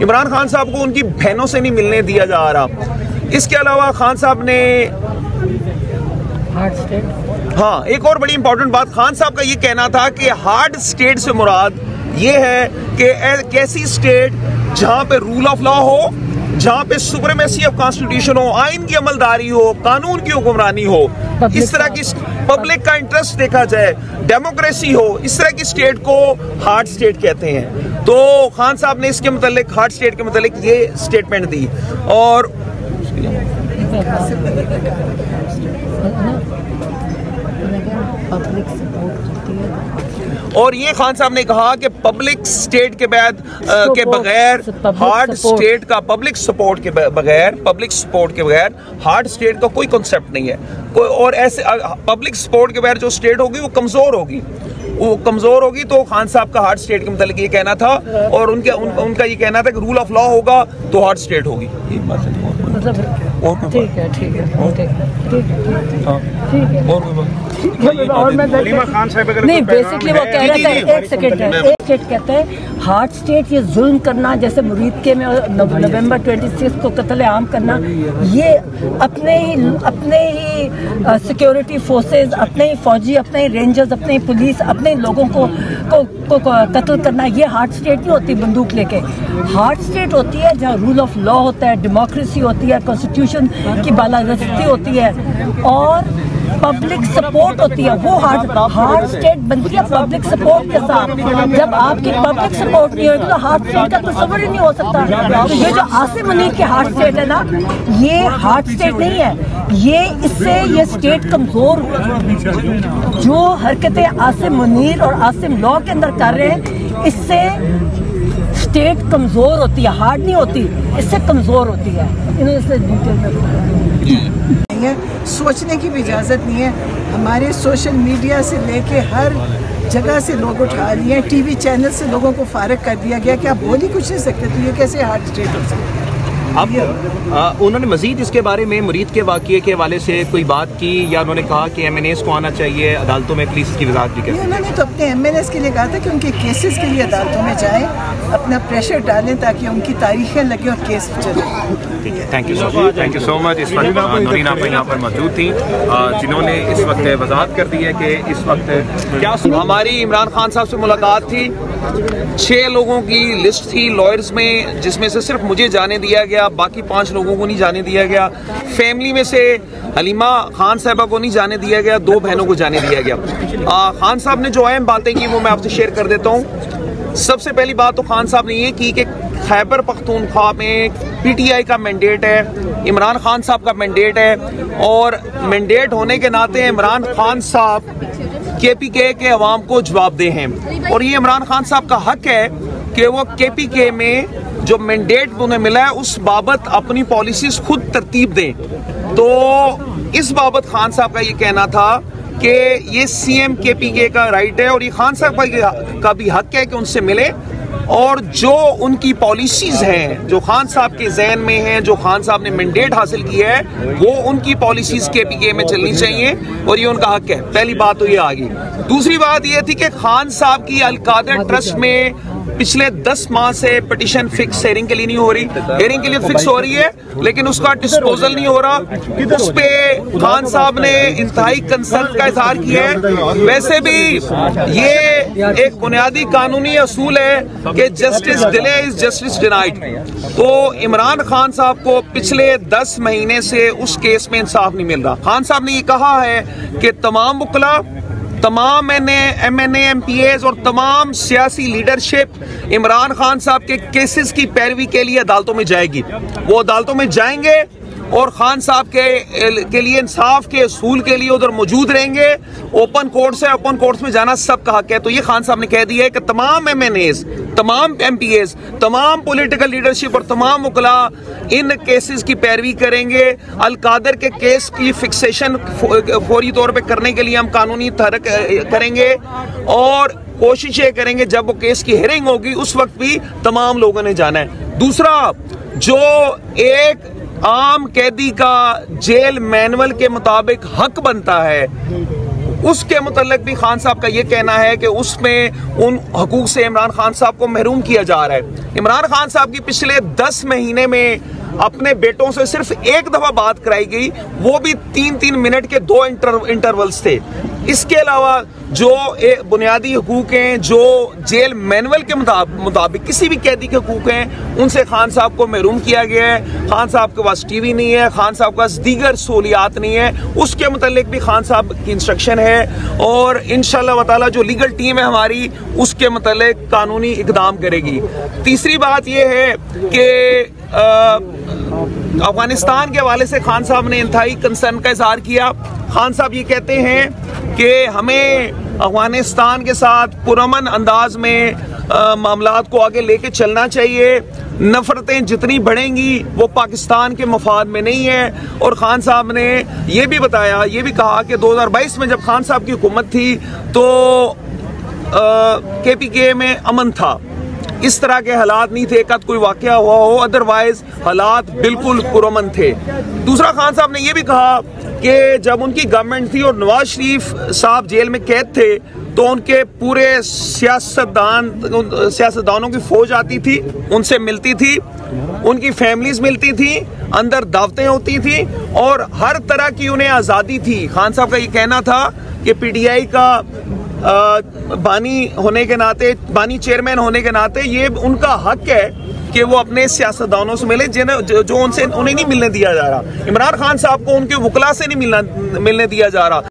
इमरान खान साहब को उनकी बहनों से नहीं मिलने दिया जा रहा। इसके अलावा खान साहब ने हाँ, एक और बड़ी इंपॉर्टेंट बात, खान साहब का ये कहना था कि हार्ड स्टेट से मुराद ये है कि एक ऐसी स्टेट जहां पे रूल ऑफ लॉ हो, जहां पे सुप्रीमेसी ऑफ कॉन्स्टिट्यूशन हो, आइन की अमलदारी हो, कानून की हुक्मरानी हो, इस तरह की पब्लिक का इंटरेस्ट देखा जाए, डेमोक्रेसी हो, इस तरह की स्टेट को हार्ड स्टेट कहते हैं। तो खान साहब ने इसके मुतालिक, हार्ड स्टेट के मुतालिक ये स्टेटमेंट दी। और ये खान साहब ने कहा कि पब्लिक स्टेट के बाद के बगैर हार्ड स्टेट का, पब्लिक सपोर्ट के बगैर हार्ड स्टेट का कोई कॉन्सेप्ट नहीं है कोई। और ऐसे पब्लिक सपोर्ट के बगैर जो स्टेट होगी वो कमजोर होगी। तो खान साहब का हार्ड स्टेट के मतलब ये कहना था, और उनका ये कहना था कि रूल ऑफ लॉ होगा तो हार्ड स्टेट होगी। नहीं, बेसिकली वो कह रहे थे, एक सेकंड कहते हैं हार्ड स्टेट ये जुल्म करना, जैसे मुरीदके में नवंबर 26 को कत्ल-ए-आम करना, ये अपने ही सिक्योरिटी फोर्सेस, अपने ही फौजी, अपने ही रेंजर्स, अपने ही पुलिस, अपने लोगों को कत्ल करना, ये हार्ड स्टेट नहीं होती बंदूक लेके। हार्ड स्टेट होती है जहाँ रूल ऑफ लॉ होता है, डेमोक्रेसी होती है, कॉन्स्टिट्यूशन की बालादस्ती होती है और पब्लिक सपोर्ट होती है। वो हार्ड स्टेट बनती है पब्लिक सपोर्ट के साथ। जब आपकी पब्लिक सपोर्ट नहीं होगी तो हार्ड स्टेट का तस्वर ही नहीं हो सकता। तो ये जो आसिम मुनीर की हार्ड स्टेट है ना, ये हार्ड स्टेट नहीं है, इससे स्टेट कमजोर, जो हरकतें आसिम मुनीर और आसिम लॉ के अंदर कर रहे हैं, इससे स्टेट कमजोर होती है, हार्ड नहीं होती, इससे कमजोर होती है। इन्होंने डिटेल में बताया। सोचने की भी इजाज़त नहीं है। हमारे सोशल मीडिया से लेके हर जगह से लोग उठा लिए हैं, टीवी चैनल से लोगों को फारिग कर दिया गया कि आप बोल ही कुछ नहीं सकते, तो ये कैसे हार्ड स्टेट हो सकता है। अब उन्होंने मजीद इसके बारे में मुरीद के वाक़ये के हवाले से कोई बात की, या उन्होंने कहा कि MNAs को आना चाहिए अदालतों में, पुलिस की वजाहत भी करती है। उन्होंने तो अपने MNAs के लिए कहा था कि उनके केसेस के लिए अदालतों में जाएं, अपना प्रेशर डालें ताकि उनकी तारीखें लगे और केस चले। Thank you so much. इस वक्त नूरीन आप यहाँ पर मौजूद थी, जिन्होंने इस वक्त वजाहत कर दी है कि इस वक्त क्या हमारी इमरान खान साहब से मुलाकात थी। 6 लोगों की लिस्ट थी लॉयर्स में, जिसमें से सिर्फ मुझे जाने दिया गया, बाकी 5 लोगों को नहीं जाने दिया गया। फैमिली में से हलीमा खान साहबा को नहीं जाने दिया गया, 2 बहनों को जाने दिया गया। खान साहब ने जो अहम बातें की वो मैं आपसे शेयर कर देता हूँ। सबसे पहली बात तो खान साहब ने ये की कि खैबर पख्तूनख्वा में PTI का मैंडेट है, इमरान खान साहब का मैंडेट है, और मैंडेट होने के नाते इमरान खान साहब KPK के अवाम को जवाब दे हैं, और ये इमरान खान साहब का हक है कि वो KPK में जो मैंडेट उन्हें मिला है उस बाबत अपनी पॉलिसीज खुद तरतीब दें। तो इस बाबत खान साहब का ये कहना था कि ये CM KPK का राइट है, और ये खान साहब का भी हक है कि उनसे मिले, और जो उनकी पॉलिसीज हैं, जो खान साहब के जहन में हैं, जो खान साहब ने मैंडेट हासिल किया है, वो उनकी पॉलिसीज KPK में चलनी चाहिए, और ये उनका हक है। पहली बात तो ये आ गई। दूसरी बात ये थी कि खान साहब की अल-कादर ट्रस्ट में पिछले 10 माह से पिटीशन फिक्स हेयरिंग के लिए नहीं हो रही, हेयरिंग के लिए फिक्स हो रही है लेकिन उसका डिस्पोजल नहीं हो रहा। उस पे खान साहब ने इंतहाई कंसर्न का इजहार किया है। वैसे भी ये एक बुनियादी कानूनी असूल है कि justice delay is justice denied. तो इमरान खान साहब को पिछले 10 महीने से उस केस में इंसाफ नहीं मिल रहा। खान साहब ने ये कहा है कि तमाम वकला, तमाम MNA MPAs और तमाम सियासी लीडरशिप इमरान खान साहब के केसेस की पैरवी के लिए अदालतों में जाएगी। वो अदालतों में जाएंगे और खान साहब के लिए इंसाफ के असूल के लिए उधर मौजूद रहेंगे। ओपन कोर्ट्स में जाना सबका हक है। तो ये खान साहब ने कह दिया है कि तमाम MNAs, तमाम MPAs, तमाम पॉलिटिकल लीडरशिप और तमाम वकला इन केसेस की पैरवी करेंगे। अल-कादर के केस की फिक्सेशन फौरी तौर पे करने के लिए हम कानूनी तहरीक करेंगे, और कोशिश ये करेंगे जब वो केस की हियरिंग होगी उस वक्त भी तमाम लोगों ने जाना है। दूसरा, जो एक आम कैदी का जेल मैनुअल के मुताबिक हक बनता है उसके मुतल्लिक भी खान साहब का ये कहना है कि उसमें उन हकूक से इमरान खान साहब को महरूम किया जा रहा है। इमरान खान साहब की पिछले 10 महीने में अपने बेटों से सिर्फ एक दफा बात कराई गई, वो भी 3-3 मिनट के 2 इंटरवल्स थे। इसके अलावा जो बुनियादी हकूक हैं, जो जेल मैनुअल के मुताबिक किसी भी कैदी के हकूक हैं, उनसे खान साहब को महरूम किया गया है। खान साहब के पास टीवी नहीं है, खान साहब के पास दीगर सहूलियात नहीं है, उसके मुतालिक भी खान साहब की इंस्ट्रक्शन है और इंशाअल्लाह ताला जो लीगल टीम है हमारी उसके मुतालिक कानूनी इकदाम करेगी। तीसरी बात यह है कि अफगानिस्तान के हवाले से खान साहब ने इंतहाई कंसर्न का इजहार किया। खान साहब ये कहते हैं कि हमें अफगानिस्तान के साथ पुरअमन अंदाज में मामलात को आगे लेके चलना चाहिए। नफरतें जितनी बढ़ेंगी वो पाकिस्तान के मफाद में नहीं है। और खान साहब ने यह भी बताया, ये भी कहा कि 2022 में जब खान साहब की हुकूमत थी तो KPK में अमन था, इस तरह के हालात नहीं थे, कद कोई वाकया हुआ हो, अदरवाइज हालात बिल्कुल पुरअमन थे। दूसरा, खान साहब ने यह भी कहा कि जब उनकी गवर्नमेंट थी और नवाज शरीफ साहब जेल में कैद थे तो उनके पूरे सियासतदानों की फौज आती थी, उनसे मिलती थी, उनकी फैमिलीज मिलती थी, अंदर दावतें होती थी और हर तरह की उन्हें आज़ादी थी। खान साहब का ये कहना था कि PTI का बानी होने के नाते, बानी चेयरमैन होने के नाते ये उनका हक है कि वो अपने सियासतदानों से मिले जो उन्हें नहीं मिलने दिया जा रहा। इमरान खान साहब को उनके वकला से नहीं मिलने दिया जा रहा।